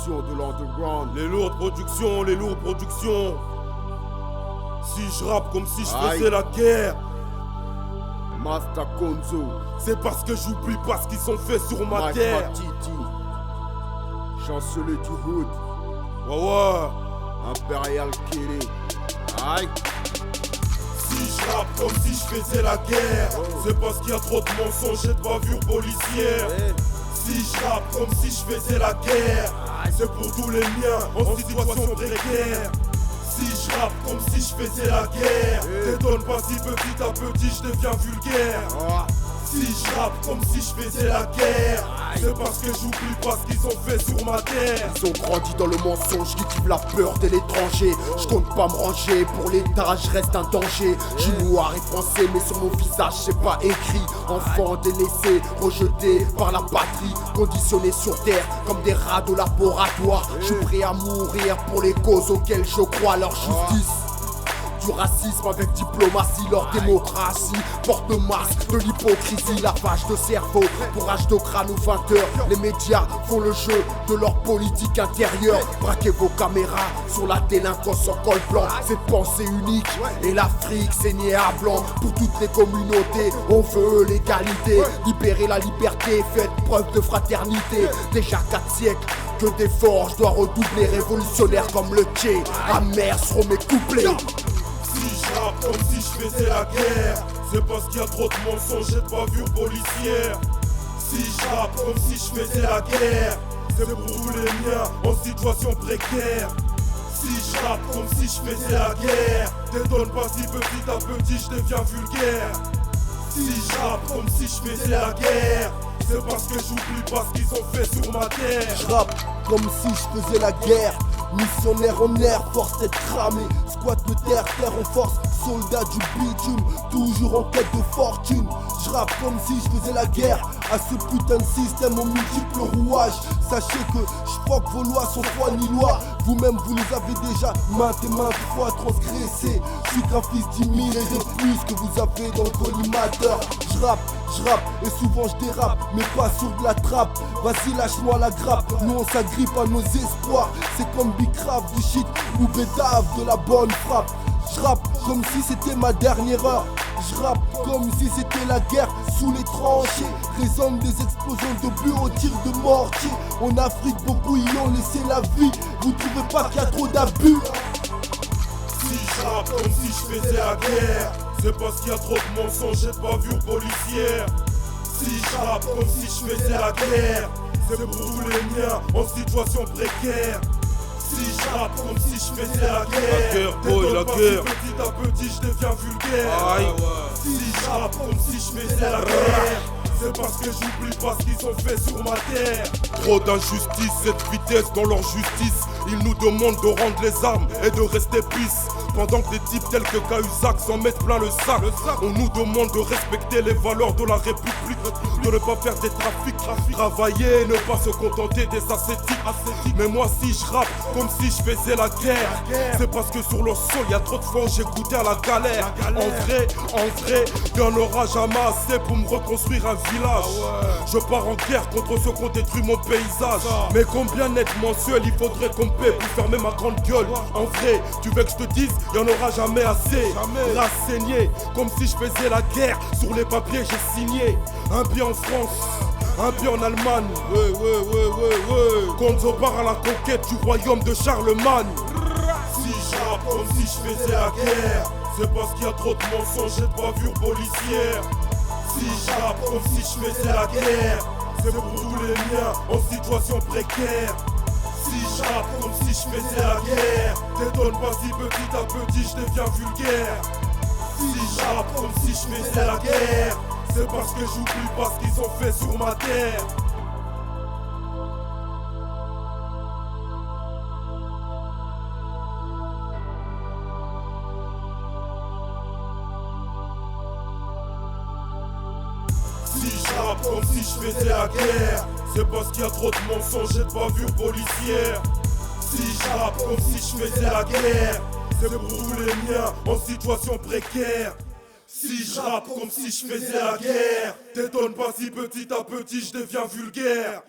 productions de l'underground. Les lourdes productions, les lourdes productions. Si je rappe comme si je faisais la guerre, Master Konzo, c'est parce que j'oublie pas ce qu'ils ont fait sur ma Mike terre. Matiti, chancelier du hood, Ouais. Imperial Killing. Aïe. Si je rappe comme si je faisais la guerre, c'est parce qu'il y a trop de mensonges et de bavures policières. Si je rappe comme si je faisais la guerre, c'est pour tous les miens en situation précaire. Si je rappe comme si je faisais la guerre, t'étonne pas si petit à petit je deviens vulgaire. Si je rappe comme si je faisais la guerre, c'est parce que j'oublie pas ce qu'ils ont fait sur ma terre. Ils ont grandi dans le mensonge qui tue la peur de l'étranger. Je compte pas me ranger, pour l'État je reste un danger. Je suis noir et français mais sur mon visage c'est pas écrit. Enfant délaissé, rejeté par la patrie, conditionné sur terre comme des rats de laboratoire. Je suis prêt à mourir pour les causes auxquelles je crois, leur justice. Du racisme avec diplomatie, leur démocratie porte le masque de l'hypocrisie, lavage de cerveau, bourrage de crâne aux 20h. Les médias font le jeu de leur politique intérieure. Braquez vos caméras sur la délinquance en col blanc, c'est pensée unique. Et l'Afrique c'est né à blanc. Pour toutes les communautés, on veut l'égalité. Libérer la liberté, faites preuve de fraternité. Déjà 4 siècles que d'efforts, je dois redoubler. Révolutionnaire comme le Tché, amer seront mes couplets. Si je rappe comme si je faisais la guerre, c'est parce qu'il y a trop de mensonges et de bavures policières. Si je rappe comme si je faisais la guerre, c'est pour tous les miens en situation précaire. Si je rappe comme si je faisais la guerre, t'étonne pas si petit à petit je deviens vulgaire. Si je rappe comme si je faisais la guerre, c'est parce que j'oublie pas ce qu'ils ont fait sur ma terre. Je rappe comme si je faisais la guerre. Missionnaire en air, force d'être cramé. Squat de terre, terre en force. Soldat du bitume, toujours en quête de fortune. Je rappe comme si je faisais la guerre à ce putain de système aux multiples rouages. Sachez que je crois que vos lois sont foi ni loi. Vous-même vous les avez déjà maintes et maintes fois transgressées. Je suis qu'un fils d'immigré de plus que vous avez dans le collimateur. Je rappe et souvent je dérape, mais pas sur de la trappe. Vas-y lâche-moi la grappe, nous on s'agrippe à nos espoirs. C'est comme Bicrave du shit ou Bédave de la bonne frappe. Je rappe comme si c'était ma dernière heure. Je rappe comme si c'était la guerre sous les tranchées. Résonne des explosions de but au tir de mortier. En Afrique beaucoup y ont laissé la vie. Vous trouvez pas qu'il y a trop d'abus? Si je rappe comme si je faisais la guerre, c'est parce qu'il y a trop de mensonges et de bavures policières. Si je rappe comme si je faisais la guerre, c'est pour tous les miens en situation précaire. Si je rappe comme si je faisais la guerre, boy, la guerre. Petit à petit je deviens vulgaire. Si je rappe comme si je faisais la guerre, c'est parce que j'oublie pas ce qu'ils ont fait sur ma terre. Trop d'injustice, cette vitesse dans leur justice. Ils nous demandent de rendre les armes et de rester peace. Pendant que des types tels que Cahuzac s'en mettent plein le sac. On nous demande de respecter les valeurs de la République, de ne pas faire des trafics, travailler, ne pas se contenter des ascétiques. Mais moi si je rappe comme si je faisais la guerre, c'est parce que sur le sol y a trop de fois où j'ai goûté à la galère. En vrai, y'en aura jamais assez pour me reconstruire un village. Je pars en guerre contre ceux qui ont détruit mon paysage. Mais combien net mensuel il faudrait qu'on paie pour fermer ma grande gueule? En vrai, tu veux que je te dise, y'en aura jamais assez. Rassaigné, comme si je faisais la guerre. Sur les papiers j'ai signé un pied en France, un pied en Allemagne. Konzo part à la conquête du royaume de Charlemagne. Si je rappe comme si je faisais la guerre, c'est parce qu'il y a trop de mensonges et de bavures policières. Si je rappe comme si je faisais la guerre, c'est pour tous les miens en situation précaire. Si je rappe comme si je faisais la guerre, t'étonne pas si petit à petit je deviens vulgaire. Si je rappe comme si je faisais la guerre, c'est parce que j'oublie pas ce qu'ils ont fait sur ma terre. Si je rappe comme si je faisais la guerre, c'est parce qu'il y a trop de mensonges et de bavures policières. Si je rappe comme si je faisais la guerre, c'est pour tous les miens en situation précaire. Si je rappe comme si je faisais la guerre, t'étonne pas si petit à petit je deviens vulgaire.